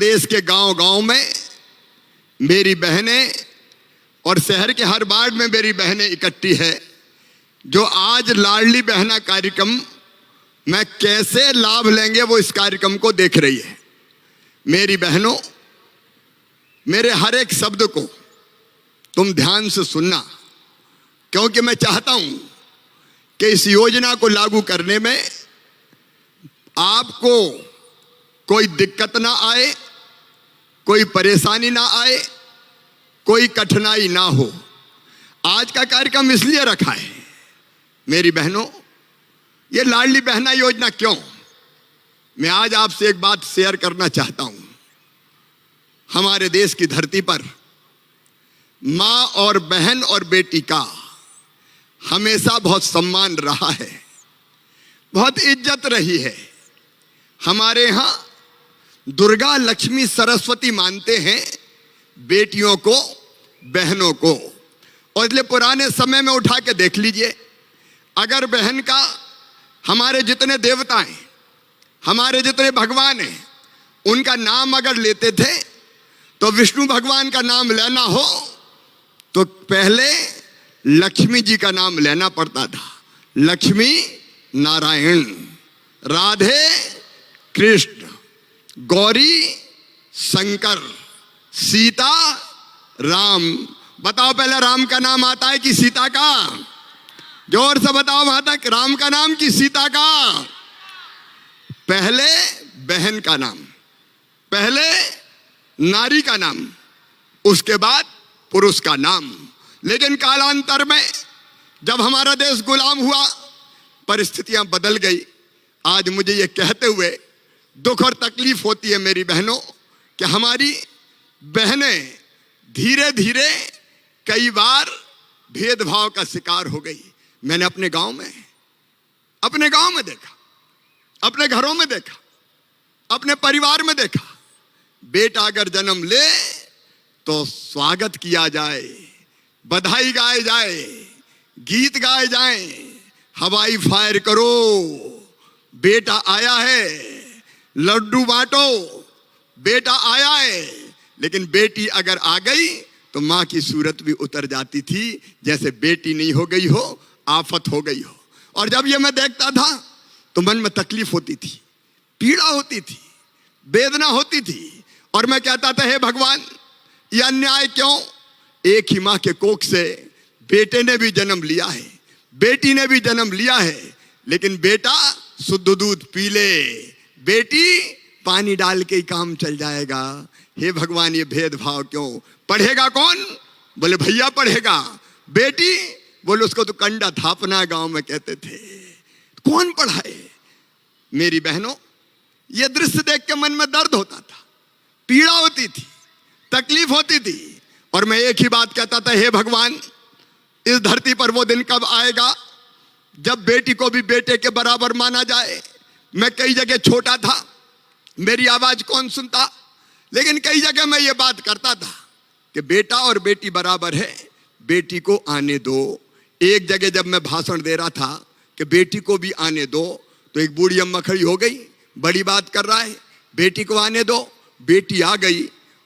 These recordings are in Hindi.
प्रदेश के गांव-गांव में मेरी बहनें और शहर के हर वार्ड में मेरी बहनें इकट्ठी है, जो आज लाडली बहना कार्यक्रम में कैसे लाभ लेंगे वो इस कार्यक्रम को देख रही है। मेरी बहनों, मेरे हर एक शब्द को तुम ध्यान से सुनना, क्योंकि मैं चाहता हूं कि इस योजना को लागू करने में आपको कोई दिक्कत ना आए, कोई परेशानी ना आए, कोई कठिनाई ना हो। आज का कार्यक्रम इसलिए रखा है मेरी बहनों, ये लाडली बहना योजना क्यों, मैं आज आपसे एक बात शेयर करना चाहता हूं। हमारे देश की धरती पर मां और बहन और बेटी का हमेशा बहुत सम्मान रहा है, बहुत इज्जत रही है। हमारे यहां दुर्गा, लक्ष्मी, सरस्वती मानते हैं बेटियों को, बहनों को। और इसलिए पुराने समय में उठा के देख लीजिए, अगर बहन का हमारे जितने देवता हैं, हमारे जितने भगवान हैं, उनका नाम अगर लेते थे तो विष्णु भगवान का नाम लेना हो तो पहले लक्ष्मी जी का नाम लेना पड़ता था। लक्ष्मी नारायण, राधे कृष्ण, गौरी शंकर, सीता राम। बताओ पहले राम का नाम आता है कि सीता का? जोर से बताओ माता, राम का नाम कि सीता का? पहले बहन का नाम, पहले नारी का नाम, उसके बाद पुरुष का नाम। लेकिन कालांतर में जब हमारा देश गुलाम हुआ, परिस्थितियां बदल गई। आज मुझे ये कहते हुए दुख और तकलीफ होती है मेरी बहनों कि हमारी बहनें धीरे धीरे कई बार भेदभाव का शिकार हो गई। मैंने अपने गांव में देखा, अपने घरों में देखा, अपने परिवार में देखा, बेटा अगर जन्म ले तो स्वागत किया जाए, बधाई गाए जाए, गीत गाए जाए, हवाई फायर करो, बेटा आया है, लड्डू बांटो, बेटा आया है। लेकिन बेटी अगर आ गई तो मां की सूरत भी उतर जाती थी, जैसे बेटी नहीं हो गई हो, आफत हो गई हो। और जब ये मैं देखता था तो मन में तकलीफ होती थी, पीड़ा होती थी, वेदना होती थी। और मैं कहता था, हे भगवान, ये अन्याय क्यों? एक ही मां के कोख से बेटे ने भी जन्म लिया है, बेटी ने भी जन्म लिया है, लेकिन बेटा शुद्ध दूध पी ले, बेटी पानी डाल के ही काम चल जाएगा। हे भगवान, ये भेदभाव क्यों? पढ़ेगा कौन? बोले भैया पढ़ेगा। बेटी? बोले उसको तो कंडा थापना, गांव में कहते थे। कौन पढ़ाए? मेरी बहनों, ये दृश्य देख के मन में दर्द होता था, पीड़ा होती थी, तकलीफ होती थी। और मैं एक ही बात कहता था, हे भगवान, इस धरती पर वो दिन कब आएगा जब बेटी को भी बेटे के बराबर माना जाए। मैं कई जगह छोटा था, मेरी आवाज कौन सुनता, लेकिन कई जगह मैं ये बात करता था कि बेटा और बेटी बराबर है, बेटी को आने दो। एक जगह जब मैं भाषण दे रहा था कि बेटी को भी आने दो, तो एक बूढ़ी अम्मा खड़ी हो गई, बड़ी बात कर रहा है, बेटी को आने दो। बेटी आ गई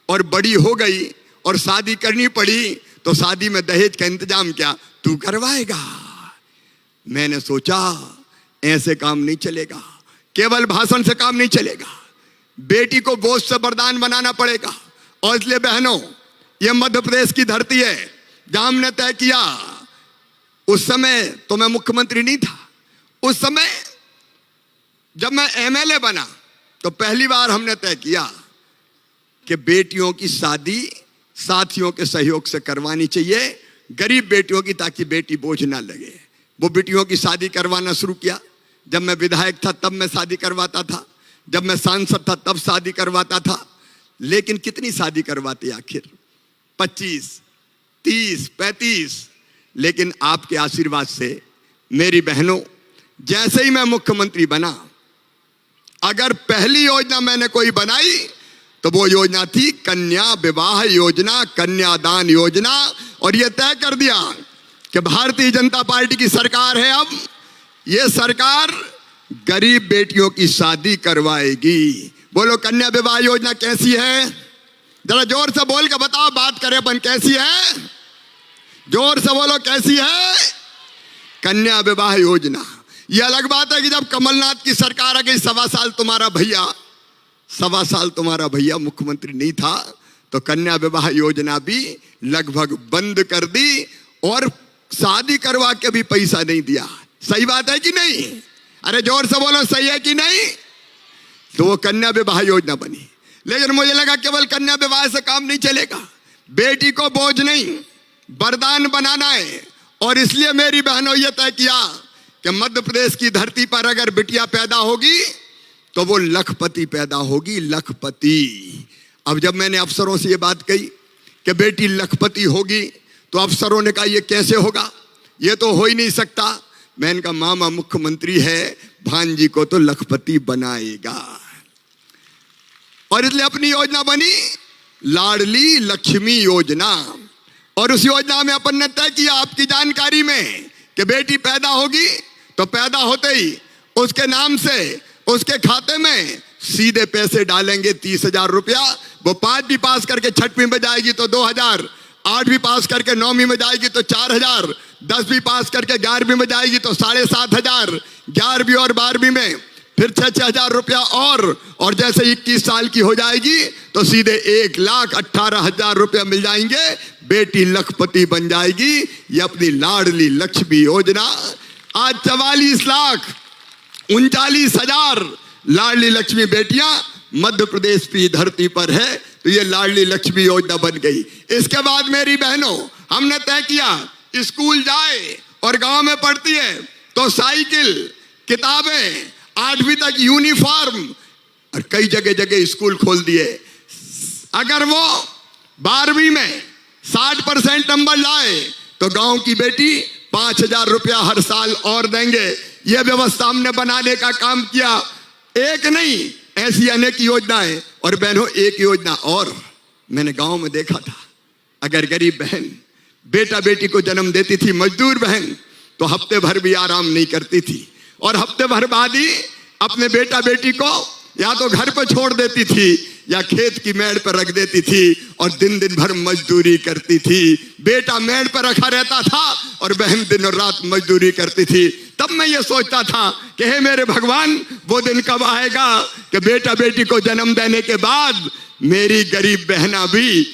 और बड़ी हो गई और शादी करनी पड़ी, तो शादी में दहेज का इंतजाम क्या तू करवाएगा? मैंने सोचा ऐसे काम नहीं चलेगा, केवल भाषण से काम नहीं चलेगा, बेटी को बोझ से वरदान बनाना पड़ेगा। और इसलिए बहनों, यह मध्य प्रदेश की धरती है जहां हमने तय किया, उस समय तो मैं मुख्यमंत्री नहीं था, उस समय जब मैं एमएलए बना तो पहली बार हमने तय किया कि बेटियों की शादी साथियों के सहयोग से करवानी चाहिए, गरीब बेटियों की, ताकि बेटी बोझ ना लगे। वो बेटियों की शादी करवाना शुरू किया। जब मैं विधायक था तब मैं शादी करवाता था, जब मैं सांसद था तब शादी करवाता था। लेकिन कितनी शादी करवाते आखिर? 25, 30, 35। लेकिन आपके आशीर्वाद से मेरी बहनों, जैसे ही मैं मुख्यमंत्री बना, अगर पहली योजना मैंने कोई बनाई तो वो योजना थी कन्या विवाह योजना, कन्यादान योजना। और ये तय कर दिया कि भारतीय जनता पार्टी की सरकार है, अब ये सरकार गरीब बेटियों की शादी करवाएगी। बोलो कन्या विवाह योजना कैसी है? जरा जोर से बोल के बताओ, बात करें अपन, कैसी है? जोर से बोलो, कैसी है कन्या विवाह योजना? ये अलग बात है कि जब कमलनाथ की सरकार आ गई, 1.25 साल तुम्हारा भैया मुख्यमंत्री नहीं था, तो कन्या विवाह योजना भी लगभग बंद कर दी और शादी करवा के भी पैसा नहीं दिया। सही बात है कि नहीं? अरे जोर से बोलो, सही है कि नहीं? तो वो कन्या विवाह योजना बनी। लेकिन मुझे लगा केवल कन्या विवाह से काम नहीं चलेगा, बेटी को बोझ नहीं वरदान बनाना है। और इसलिए मेरी बहनों ये तय किया कि मध्य प्रदेश की धरती पर अगर बिटिया पैदा होगी तो वो लखपति पैदा होगी, लखपति। अब जब मैंने अफसरों से ये बात कही कि बेटी लखपति होगी, तो अफसरों ने कहा ये कैसे होगा, ये तो हो ही नहीं सकता। मैंने कहा मामा मुख्यमंत्री है, भांजी को तो लखपति बनाएगा। और इसलिए अपनी योजना बनी लाडली लक्ष्मी योजना। और उस योजना में अपन ने तय किया आपकी जानकारी में कि बेटी पैदा होगी तो पैदा होते ही उसके नाम से उसके खाते में सीधे पैसे डालेंगे 30,000 रुपया। वो 5वीं पास करके 6वीं में जाएगी तो 2,000, 8वीं पास करके 9वीं में जाएगी तो 4,000, 10वीं पास करके 11वीं में जाएगी तो 7,500, 11वीं और 12वीं में फिर 6,000 रुपया और जैसे 21 साल की हो जाएगी तो सीधे 1,18,000 रुपया मिल जाएंगे, बेटी लखपति बन जाएगी। ये अपनी लाडली लक्ष्मी योजना। आज 44,39,000 लाडली लक्ष्मी बेटियां मध्य प्रदेश की धरती पर है, तो ये लाडली लक्ष्मी योजना बन गई। इसके बाद मेरी बहनों, हमने तय किया स्कूल जाए और गांव में पढ़ती है तो साइकिल, किताबें, 8वीं तक यूनिफॉर्म, और कई जगह जगह स्कूल खोल दिए। अगर वो 12वीं में 60% नंबर लाए तो गांव की बेटी 5,000 रुपया हर साल और देंगे। यह व्यवस्था हमने बनाने का काम किया। एक नहीं, ऐसी अनेक योजनाएं। और बहनों, एक योजना और मैंने गांव में देखा था, अगर गरीब बहन बेटा बेटी को जन्म देती थी, मजदूर बहन, तो हफ्ते भर भी आराम नहीं करती थी और हफ्ते भर बाद ही अपने बेटा बेटी को या तो घर पर छोड़ देती थी या खेत की मेड़ पर रख देती थी और दिन दिन भर मजदूरी करती थी। बेटा मेड़ पर रखा रहता था और बहन दिन और रात मजदूरी करती थी। तब मैं ये सोचता था कि हे मेरे भगवान, वो दिन कब आएगा कि बेटा बेटी को जन्म देने के बाद मेरी गरीब बहना भी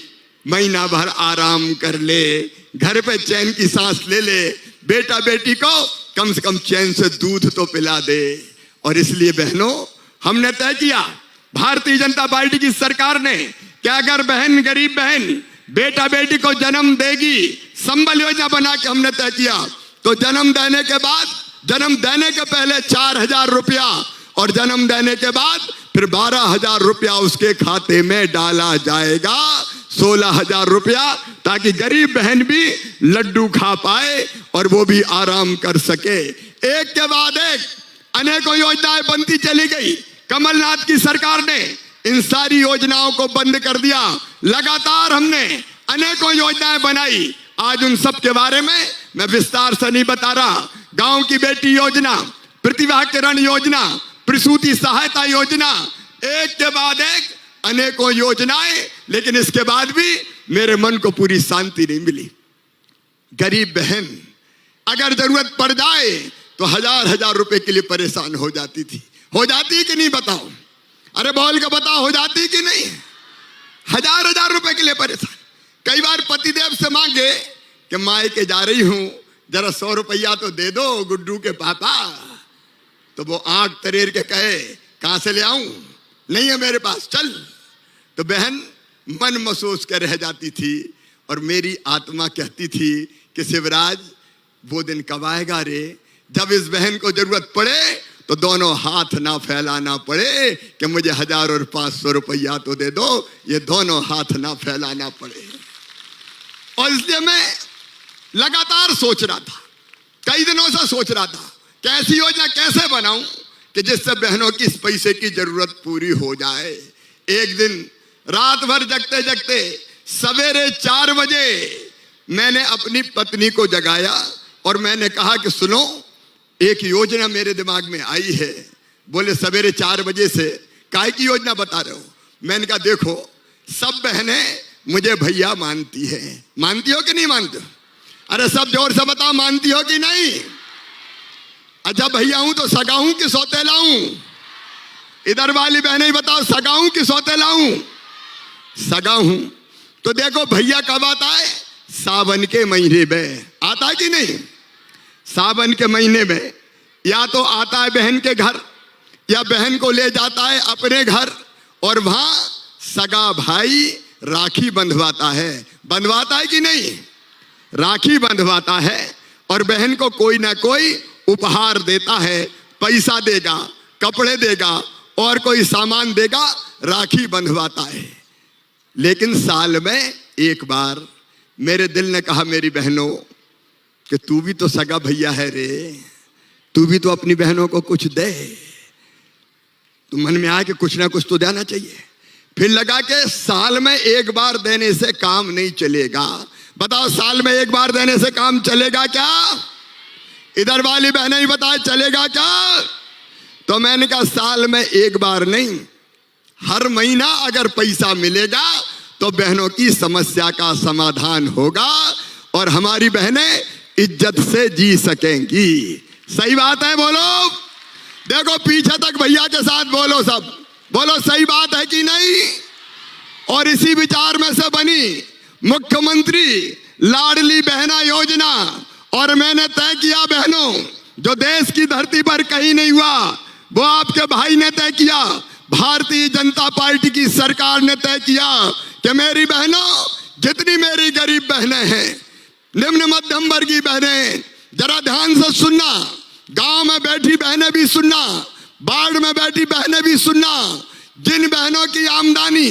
महीना भर आराम कर ले, घर पे चैन की सांस ले ले, बेटा बेटी को कम से कम चैन से दूध तो पिला दे। और इसलिए बहनों, हमने तय किया, भारतीय जनता पार्टी की सरकार ने, कि अगर बहन, गरीब बहन बेटा बेटी को जन्म देगी, संबल योजना बना के हमने तय किया, तो जन्म देने के बाद, जन्म देने के पहले 4,000 रुपया और जन्म देने के बाद फिर 12,000 रुपया उसके खाते में डाला जाएगा, 16,000 रुपया, ताकि गरीब बहन भी लड्डू खा पाए और वो भी आराम कर सके। एक के बाद एक अनेकों योजनाएं बनती चली गई। कमलनाथ की सरकार ने इन सारी योजनाओं को बंद कर दिया। लगातार हमने अनेकों योजनाएं बनाई। आज उन सब के बारे में मैं विस्तार से नहीं बता रहा। गांव की बेटी योजना, प्रतिभा किरण योजना, प्रसूति सहायता योजना, एक के बाद एक अनेकों योजनाएं। लेकिन इसके बाद भी मेरे मन को पूरी शांति नहीं मिली। गरीब बहन अगर जरूरत पड़ जाए तो 1,000 रुपए के लिए परेशान हो जाती थी। हो जाती कि नहीं बताओ? अरे बोल के बताओ, हो जाती कि नहीं? 1,000 रुपए के लिए परेशान। कई बार पतिदेव से मांगे कि मायके जा रही हूं, जरा 100 रुपया तो दे दो गुड्डू के पापा, तो वो आंख तरेर के कहे कहां से ले आऊं, नहीं है मेरे पास, चल। तो बहन मन महसूस कर रह जाती थी और मेरी आत्मा कहती थी कि शिवराज, वो दिन कब आएगा रे जब इस बहन को जरूरत पड़े तो दोनों हाथ ना फैलाना पड़े कि मुझे 1,000 और 500 रुपया तो दे दो, ये दोनों हाथ ना फैलाना पड़े। और इसलिए मैं लगातार सोच रहा था, कई दिनों से सोच रहा था कि ऐसी योजना कैसे बनाऊं कि जिससे बहनों की इस पैसे की जरूरत पूरी हो जाए। एक दिन रात भर जगते जगते सवेरे 4 बजे मैंने अपनी पत्नी को जगाया और मैंने कहा कि सुनो, एक योजना मेरे दिमाग में आई है। बोले सवेरे 4 बजे से काय की योजना बता रहे हो? मैंने कहा देखो, सब बहनें मुझे भैया मानती है। मानती हो कि नहीं मानती हो? अरे सब जोर से बताओ, मानती हो कि नहीं? अच्छा भैया हूं तो सगा हूं कि सौतेला हूं? इधर वाली बहनें बताओ, सगा हूं कि सौतेला हूं? सगा हूं। तो देखो भैया कब आता है? सावन के महीने में आता है कि नहीं? सावन के महीने में या तो आता है बहन के घर, या बहन को ले जाता है अपने घर, और वहां सगा भाई राखी बंधवाता है। बंधवाता है कि नहीं? राखी बंधवाता है और बहन को कोई ना कोई उपहार देता है। पैसा देगा, कपड़े देगा और कोई सामान देगा, राखी बंधवाता है। लेकिन साल में एक बार मेरे दिल ने कहा, मेरी बहनों, कि तू भी तो सगा भैया है रे, तू भी तो अपनी बहनों को कुछ दे। तो मन में आया कि कुछ ना कुछ तो देना चाहिए। फिर लगा कि साल में एक बार देने से काम नहीं चलेगा। बताओ, साल में एक बार देने से काम चलेगा क्या? इधर वाली बहनें ही बताए, चलेगा क्या? तो मैंने कहा साल में एक बार नहीं, हर महीना अगर पैसा मिलेगा तो बहनों की समस्या का समाधान होगा और हमारी बहनें इज्जत से जी सकेंगी। सही बात है? बोलो। देखो पीछे तक भैया के साथ बोलो, सब बोलो, सही बात है कि नहीं? और इसी विचार में से बनी मुख्यमंत्री लाडली बहना योजना। और मैंने तय किया बहनों, जो देश की धरती पर कहीं नहीं हुआ वो आपके भाई ने तय किया। भारतीय जनता पार्टी की सरकार ने तय किया कि मेरी बहनों, जितनी मेरी गरीब बहनें हैं, निम्न मध्यम वर्गीय बहनें, जरा ध्यान से सुनना। गांव में बैठी बहनें भी सुनना, बाढ़ में बैठी बहनें भी सुनना। जिन बहनों की आमदनी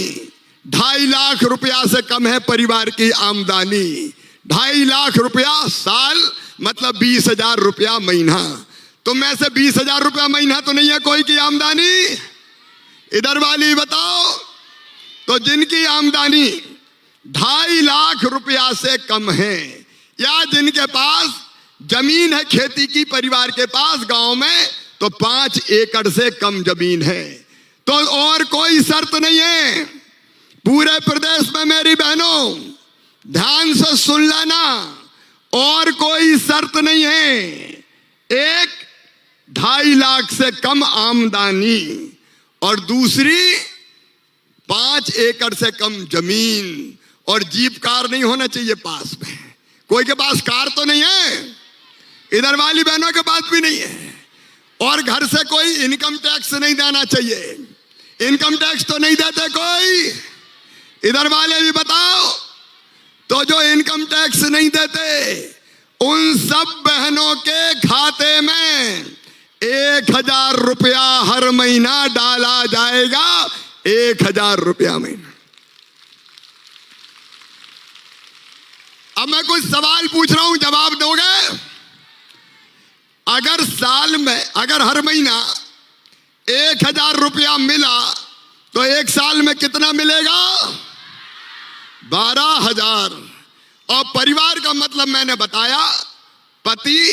2.5 लाख रुपया से कम है, परिवार की आमदनी 2.5 लाख रुपया साल, मतलब 20,000 रुपया महीना। तो में से 20,000 रुपया महीना तो नहीं है कोई की आमदनी? इधर वाली बताओ। तो जिनकी आमदनी 2.5 लाख रुपया से कम है, या जिनके पास जमीन है खेती की, परिवार के पास गांव में, तो 5 एकड़ से कम जमीन है, तो और कोई शर्त नहीं है। पूरे प्रदेश में मेरी बहनों ध्यान से सुन लेना, और कोई शर्त नहीं है। एक 2.5 लाख से कम आमदनी, और दूसरी 5 एकड़ से कम जमीन, और जीप कार नहीं होना चाहिए पास में। कोई के पास कार तो नहीं है, इधर वाली बहनों के पास भी नहीं है। और घर से कोई इनकम टैक्स नहीं देना चाहिए। इनकम टैक्स तो नहीं देते कोई? इधर वाले भी बताओ। तो जो इनकम टैक्स नहीं देते उन सब बहनों के खाते में 1,000 रुपया हर महीना डाला जाएगा। 1,000 रुपया महीना। अब मैं कुछ सवाल पूछ रहा हूं, जवाब दोगे? अगर साल में, अगर हर महीना 1,000 रुपया मिला तो एक साल में कितना मिलेगा? 12,000। और परिवार का मतलब मैंने बताया, पति,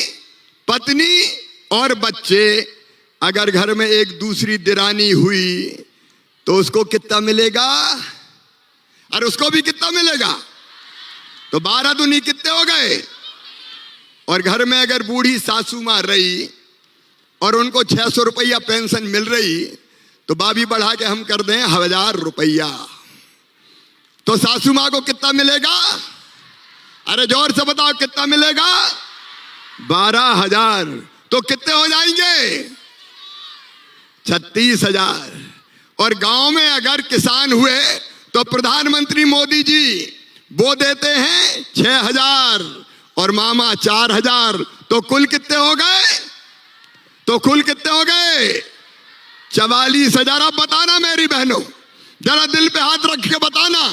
पत्नी और बच्चे। अगर घर में एक दूसरी दिरानी हुई तो उसको कितना मिलेगा? और उसको भी कितना मिलेगा? तो 12 दूनी कितने हो गए? और घर में अगर बूढ़ी सासू माँ रही और उनको 600 रुपया पेंशन मिल रही, तो भाभी बढ़ा के हम कर दें 1,000 रुपया, तो सासू माँ को कितना मिलेगा? अरे जोर से बताओ, कितना मिलेगा? 12,000। तो कितने हो जाएंगे? 36,000। और गांव में अगर किसान हुए तो प्रधानमंत्री मोदी जी वो देते हैं 6,000 और मामा 4,000। तो कुल कितने हो गए? तो कुल कितने हो गए? 44,000। अब बताना मेरी बहनों, जरा दिल पे हाथ रख के बताना,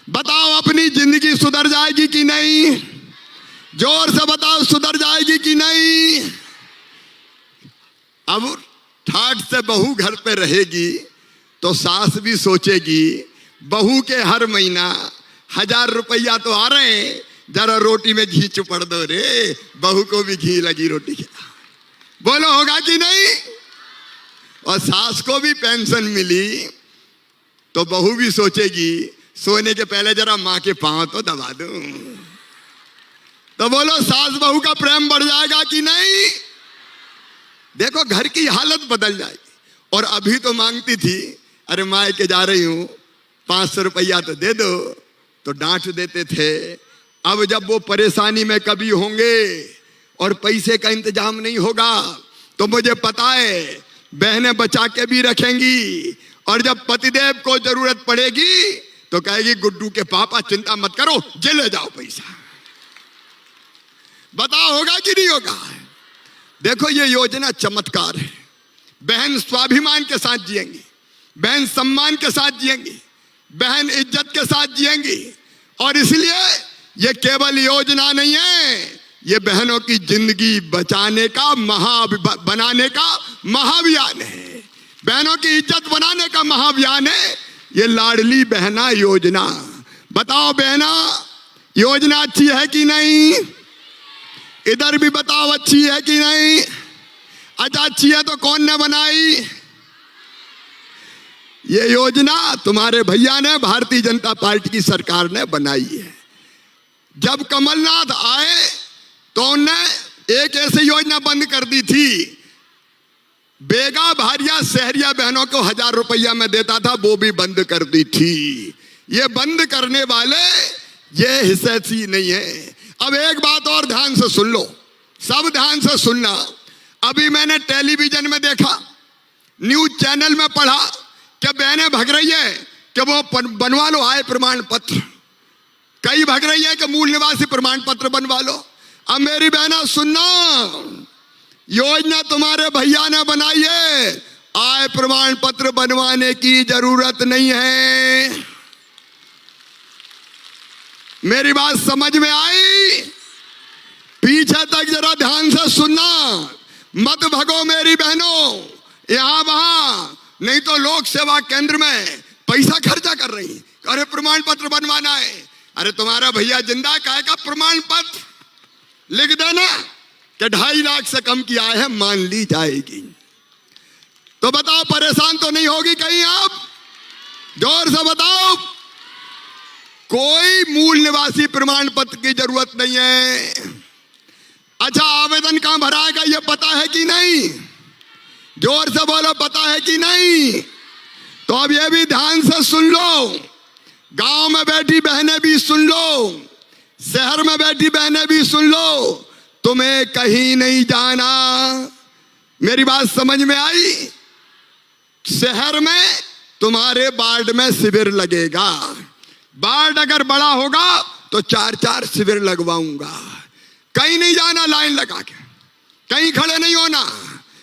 बताओ अपनी जिंदगी सुधर जाएगी कि नहीं? जोर से बताओ, सुधर जाएगी कि नहीं? अब ठाठ से बहू घर पे रहेगी तो सास भी सोचेगी, बहू के हर महीना 1,000 रुपया तो आ रहे हैं, जरा रोटी में घी चुपड़ दो रे, बहू को भी घी लगी रोटी खिला। बोलो होगा कि नहीं? और सास को भी पेंशन मिली तो बहू भी सोचेगी सोने के पहले जरा मां के पांव तो दबा दूं। तो बोलो सास बहू का प्रेम बढ़ जाएगा कि नहीं? देखो घर की हालत बदल जाएगी। और अभी तो मांगती थी, अरे माँ के जा रही हूं 500 रुपया तो दे दो, तो डांट देते थे। अब जब वो परेशानी में कभी होंगे और पैसे का इंतजाम नहीं होगा तो मुझे पता है बहनें बचा के भी रखेंगी, और जब पतिदेव को जरूरत पड़ेगी तो कहेगी गुड्डू के पापा चिंता मत करो, जे ले जाओ पैसा। बताओ होगा कि नहीं होगा? देखो ये योजना चमत्कार है। बहन स्वाभिमान के साथ जिएंगी, बहन सम्मान के साथ जिएंगी, बहन इज्जत के साथ जिएंगी। और इसलिए ये केवल योजना नहीं है, ये बहनों की जिंदगी बचाने का बनाने का महाअभियान है, बहनों की इज्जत बनाने का महाअभियान है ये लाडली बहना योजना। बताओ बहना योजना अच्छी है कि नहीं? इधर भी बताओ अच्छी है कि नहीं? अच्छा अच्छी है तो कौन ने बनाई? ये योजना तुम्हारे भैया ने, भारतीय जनता पार्टी की सरकार ने बनाई है। जब कमलनाथ आए तो उन्होंने एक ऐसी योजना बंद कर दी थी, बेगा भारिया शहरिया बहनों को 1000 रुपया में देता था, वो भी बंद कर दी थी। ये बंद करने वाले ये हिस्सेसी नहीं है। अब एक बात और ध्यान से सुन लो, सब ध्यान से सुनना। अभी मैंने टेलीविजन में देखा, न्यूज चैनल में पढ़ा कि बहनें भग रही है कि वो बनवा लो आय प्रमाण पत्र, कई भग रही है कि मूल निवासी प्रमाण पत्र बनवा लो। अब मेरी बहना सुनना, योजना तुम्हारे भैया ने बनाई है, आय प्रमाण पत्र बनवाने की जरूरत नहीं है। मेरी बात समझ में आई? पीछे तक जरा ध्यान से सुनना, मत भगो मेरी बहनों यहां वहां, नहीं तो लोक सेवा केंद्र में पैसा खर्चा कर रही, अरे प्रमाण पत्र बनवाना है। अरे तुम्हारा भैया जिंदा काहे का प्रमाण पत्र लिख देना कि 2.5 लाख से कम की आय है, मान ली जाएगी। तो बताओ परेशान तो नहीं होगी कहीं आप? जोर से बताओ। कोई मूल निवासी प्रमाण पत्र की जरूरत नहीं है। अच्छा आवेदन कहां भराएगा ये पता है कि नहीं? जोर से बोलो, पता है कि नहीं? तो अब ये भी ध्यान से सुन लो, गांव में बैठी बहनें भी सुन लो, शहर में बैठी बहनें भी सुन लो, तुम्हें कहीं नहीं जाना। मेरी बात समझ में आई? शहर में तुम्हारे वार्ड में शिविर लगेगा, वार्ड अगर बड़ा होगा तो 4-4 शिविर लगवाऊंगा। कहीं नहीं जाना लाइन लगा के, कहीं खड़े नहीं होना।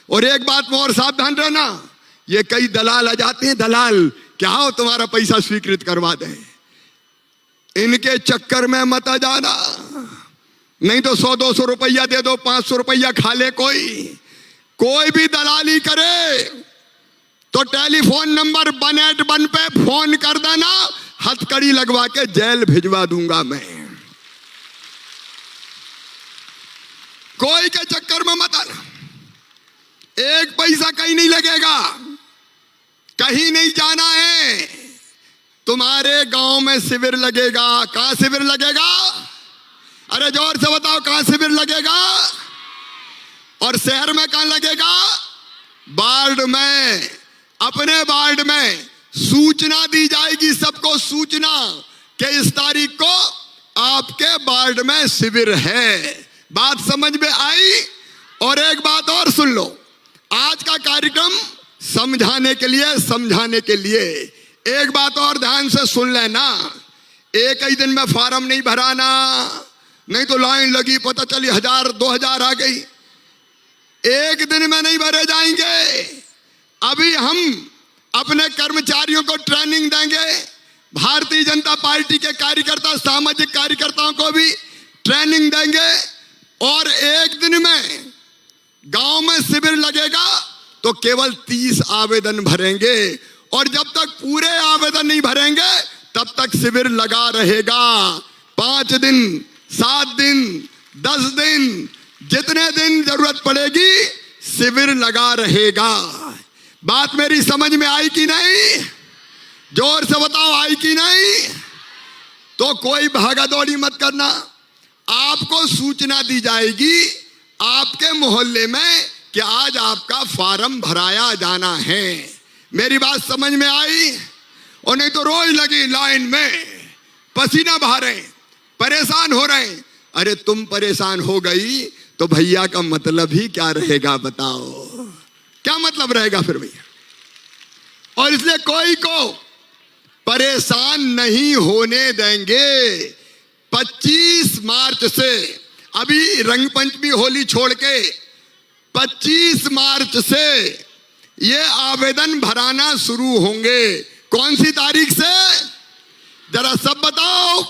और एक बात में और सावधान रहना, ये कई दलाल आ जाते हैं, दलाल क्या हो तुम्हारा पैसा स्वीकृत करवा दें, इनके चक्कर में मत आ जाना। नहीं तो 100-200 रुपया दे दो, 500 रुपया खा ले कोई भी दलाली करे तो टेलीफोन नंबर 181 पे फोन कर देना, हथकड़ी लगवा के जेल भिजवा दूंगा मैं। कोई के चक्कर में मत आना, एक पैसा कहीं नहीं लगेगा, कहीं नहीं जाना है। तुम्हारे गांव में शिविर लगेगा। कहां शिविर लगेगा? अरे जोर से बताओ, कहां शिविर लगेगा? और शहर में कहां लगेगा? वार्ड में, अपने वार्ड में सूचना दी जाएगी, सबको सूचना कि इस तारीख को आपके वार्ड में शिविर है। बात समझ में आई? और एक बात और सुन लो, आज का कार्यक्रम समझाने के लिए एक बात और ध्यान से सुन लेना, एक ही दिन में फॉर्म नहीं भराना, नहीं तो लाइन लगी, पता चली 1000-2000 आ गई। एक दिन में नहीं भरे जाएंगे। अभी हम अपने कर्मचारियों को ट्रेनिंग देंगे, भारतीय जनता पार्टी के कार्यकर्ता, सामाजिक कार्यकर्ताओं को भी ट्रेनिंग देंगे, और एक दिन में गांव में शिविर लगेगा तो केवल 30 आवेदन भरेंगे, और जब तक पूरे आवेदन नहीं भरेंगे तब तक शिविर लगा रहेगा। 5 दिन, 7 दिन, 10 दिन, जितने दिन जरूरत पड़ेगी शिविर लगा रहेगा। बात मेरी समझ में आई कि नहीं? जोर से बताओ, आई कि नहीं? तो कोई भागा दौड़ी मत करना। आपको सूचना दी जाएगी आपके मोहल्ले में कि आज आपका फॉर्म भराया जाना है। मेरी बात समझ में आई? और नहीं तो रोज लगी लाइन में, पसीना बहा रहे, परेशान हो रहे। अरे तुम परेशान हो गई तो भैया का मतलब ही क्या रहेगा? बताओ क्या मतलब रहेगा फिर भैया? और इसलिए कोई को परेशान नहीं होने देंगे। 25 मार्च से, अभी रंग पंचमी होली छोड़ के 25 मार्च से ये आवेदन भराना शुरू होंगे। कौन सी तारीख से? जरा सब बताओ।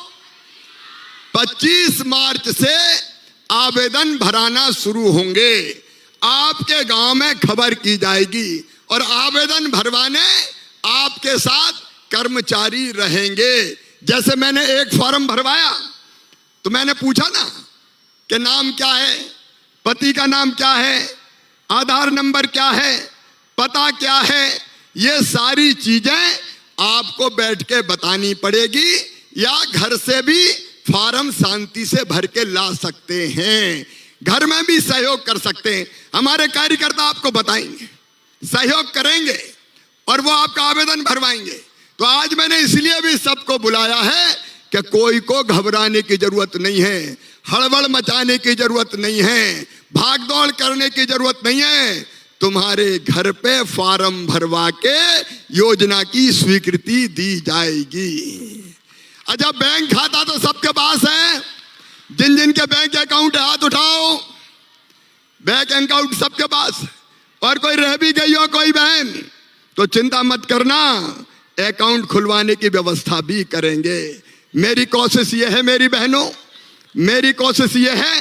25 मार्च से आवेदन भराना शुरू होंगे। आपके गांव में खबर की जाएगी और आवेदन भरवाने आपके साथ कर्मचारी रहेंगे। जैसे मैंने एक फॉर्म भरवाया तो मैंने पूछा ना कि नाम क्या है, पति का नाम क्या है, आधार नंबर क्या है, पता क्या है। ये सारी चीजें आपको बैठ के बतानी पड़ेगी, या घर से भी फॉर्म शांति से भर के ला सकते हैं। घर में भी सहयोग कर सकते हैं। हमारे कार्यकर्ता आपको बताएंगे, सहयोग करेंगे और वो आपका आवेदन भरवाएंगे। तो आज मैंने इसलिए भी सबको बुलाया है कि कोई को घबराने की जरूरत नहीं है, हड़बड़ मचाने की जरूरत नहीं है, भागदौड़ करने की जरूरत नहीं है। तुम्हारे घर पे फॉर्म भरवा के योजना की स्वीकृति दी जाएगी। अच्छा, बैंक खाता तो सबके पास है। जिन जिन के बैंक अकाउंट है हाथ उठाओ। बैंक अकाउंट सबके पास। और कोई रह भी गई हो कोई बहन तो चिंता मत करना, अकाउंट खुलवाने की व्यवस्था भी करेंगे। मेरी कोशिश यह है मेरी बहनों, मेरी कोशिश यह है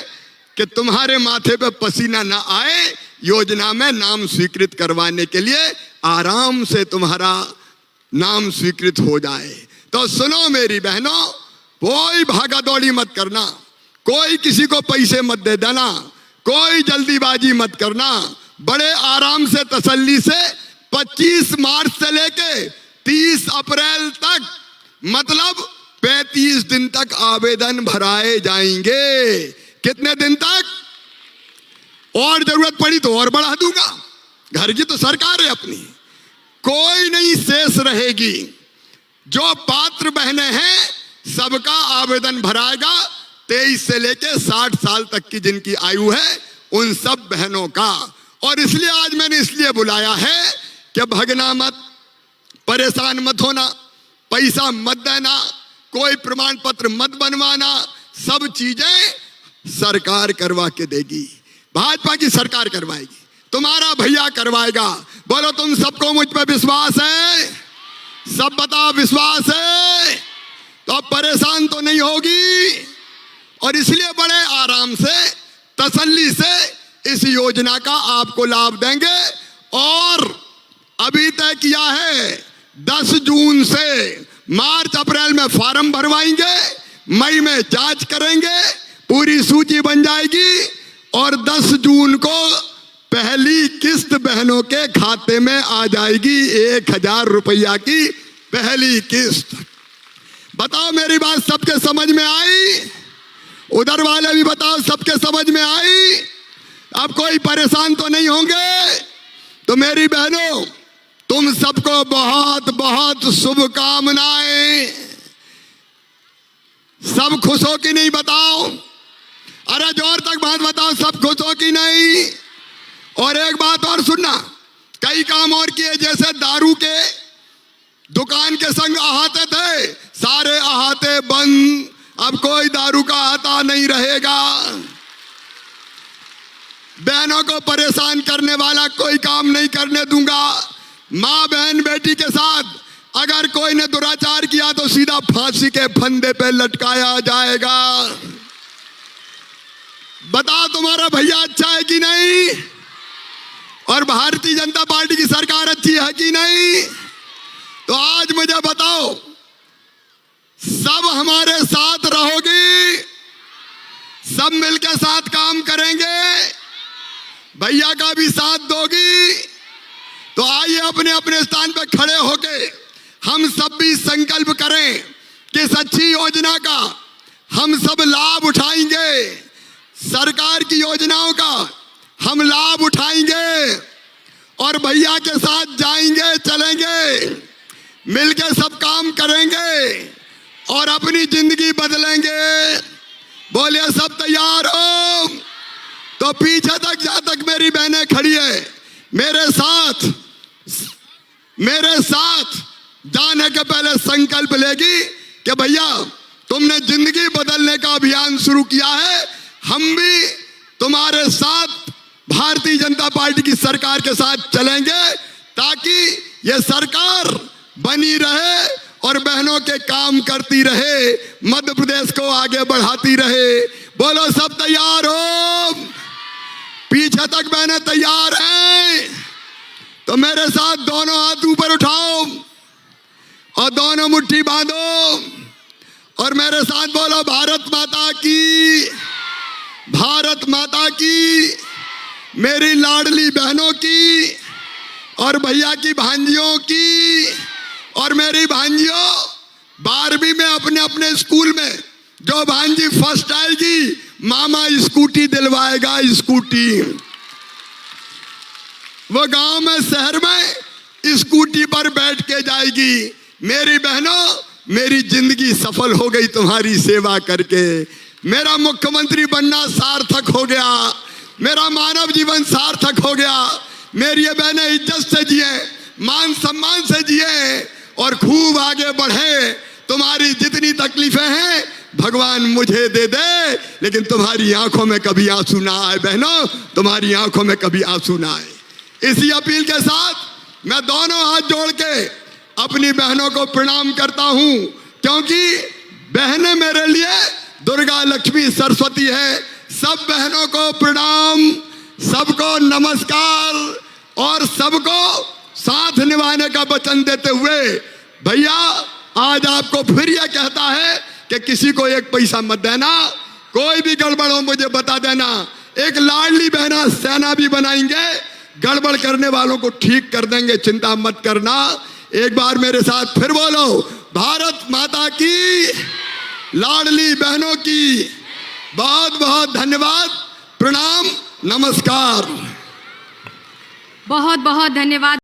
कि तुम्हारे माथे पे पसीना ना आए। योजना में नाम स्वीकृत करवाने के लिए आराम से तुम्हारा नाम स्वीकृत हो जाए। तो सुनो मेरी बहनों, कोई भागा दौड़ी मत करना, कोई किसी को पैसे मत दे देना, कोई जल्दीबाजी मत करना। बड़े आराम से तसल्ली से 25 मार्च से लेके 30 अप्रैल तक, मतलब 35 दिन तक आवेदन भराए जाएंगे। कितने दिन तक? और जरूरत पड़ी तो और बढ़ा दूंगा। घर की तो सरकार है अपनी, कोई नहीं शेष रहेगी। जो पात्र बहनें हैं सबका आवेदन भराएगा। 23 से लेके 60 साल तक की जिनकी आयु है उन सब बहनों का। और इसलिए आज मैंने इसलिए बुलाया है कि भगना मत, परेशान मत होना, पैसा मत देना, कोई प्रमाण पत्र मत बनवाना। सब चीजें सरकार करवा के देगी। भाजपा की सरकार करवाएगी, तुम्हारा भैया करवाएगा। बोलो तुम सबको मुझ पर विश्वास है? सब बताओ विश्वास है? तो अब परेशान तो नहीं होगी। और इसलिए बड़े आराम से तसल्ली से इस योजना का आपको लाभ देंगे। और अभी तय किया है 10 जून से मार्च अप्रैल में फॉर्म भरवाएंगे, मई में जांच करेंगे, पूरी सूची बन जाएगी और 10 जून को पहली किस्त बहनों के खाते में आ जाएगी। 1000 रुपया की पहली किस्त। बताओ मेरी बात सबके समझ में आई? उधर वाले भी बताओ सबके समझ में आई? अब कोई परेशान तो नहीं होंगे? तो मेरी बहनों, तुम सबको बहुत बहुत शुभकामनाएं। सब खुश हो कि नहीं बताओ? अरे जोर तक बात बताओ, सब खुश हो कि नहीं? और एक बात और सुनना, कई काम और किए। जैसे दारू के दुकान के संग अहाते थे, सारे अहाते बंद। अब कोई दारू का अहाता नहीं रहेगा। बहनों को परेशान करने वाला कोई काम नहीं करने दूंगा। माँ बहन बेटी के साथ अगर कोई ने दुराचार किया तो सीधा फांसी के फंदे पे लटकाया जाएगा। बताओ तुम्हारा भैया अच्छा है कि नहीं? और भारतीय जनता पार्टी की सरकार अच्छी है कि नहीं? तो आज मुझे बताओ, सब हमारे साथ रहोगी? सब मिलकर साथ काम करेंगे? भैया का भी साथ दोगी? तो आइए अपने अपने स्थान पर खड़े होके हम सब भी संकल्प करें कि इस अच्छी योजना का हम सब लाभ उठाएंगे। सरकार की योजनाओं का हम लाभ उठाएंगे और भैया के साथ जाएंगे, चलेंगे, मिलके सब काम करेंगे और अपनी जिंदगी बदलेंगे। बोलिए सब तैयार हो? तो पीछे तक जहां तक मेरी बहनें खड़ी है मेरे साथ जाने के पहले संकल्प लेगी कि भैया तुमने जिंदगी बदलने का अभियान शुरू किया है, हम भी तुम्हारे साथ भारतीय जनता पार्टी की सरकार के साथ चलेंगे ताकि ये सरकार बनी रहे और बहनों के काम करती रहे, मध्य प्रदेश को आगे बढ़ाती रहे। बोलो सब तैयार हो? पीछे तक बहनें तैयार हैं? तो मेरे साथ दोनों हाथ ऊपर उठाओ और दोनों मुट्ठी बांधो और मेरे साथ बोलो भारत माता की, भारत माता की, मेरी लाडली बहनों की और भैया की भांजियों की। और मेरी भांजियों 12वीं में अपने अपने स्कूल में जो भांजी फर्स्ट आएगी मामा स्कूटी दिलवाएगा, स्कूटी। वो गांव में शहर में स्कूटी पर बैठ के जाएगी। मेरी बहनों, मेरी जिंदगी सफल हो गई तुम्हारी सेवा करके। मेरा मुख्यमंत्री बनना सार्थक हो गया, मेरा मानव जीवन सार्थक हो गया। मेरी ये बहनें इज्जत से जिए, मान सम्मान से जिए और खूब आगे बढ़े। तुम्हारी जितनी तकलीफें हैं भगवान मुझे दे दे, लेकिन तुम्हारी आंखों में कभी आंसू ना आए बहनों, तुम्हारी आंखों में कभी आंसू ना आए। इसी अपील के साथ मैं दोनों हाथ जोड़ के अपनी बहनों को प्रणाम करता हूं, क्योंकि बहनें मेरे लिए दुर्गा, लक्ष्मी, सरस्वती है। सब बहनों को प्रणाम, सबको नमस्कार और सबको साथ निभाने का वचन देते हुए भैया आज आपको फिर यह कहता है कि किसी को एक पैसा मत देना, कोई भी गड़बड़ हो मुझे बता देना। एक लाडली बहना सेना भी बनाएंगे, गड़बड़ करने वालों को ठीक कर देंगे, चिंता मत करना। एक बार मेरे साथ फिर बोलो, भारत माता की, लाडली बहनों की बहुत बहुत धन्यवाद, प्रणाम, नमस्कार। बहुत बहुत धन्यवाद।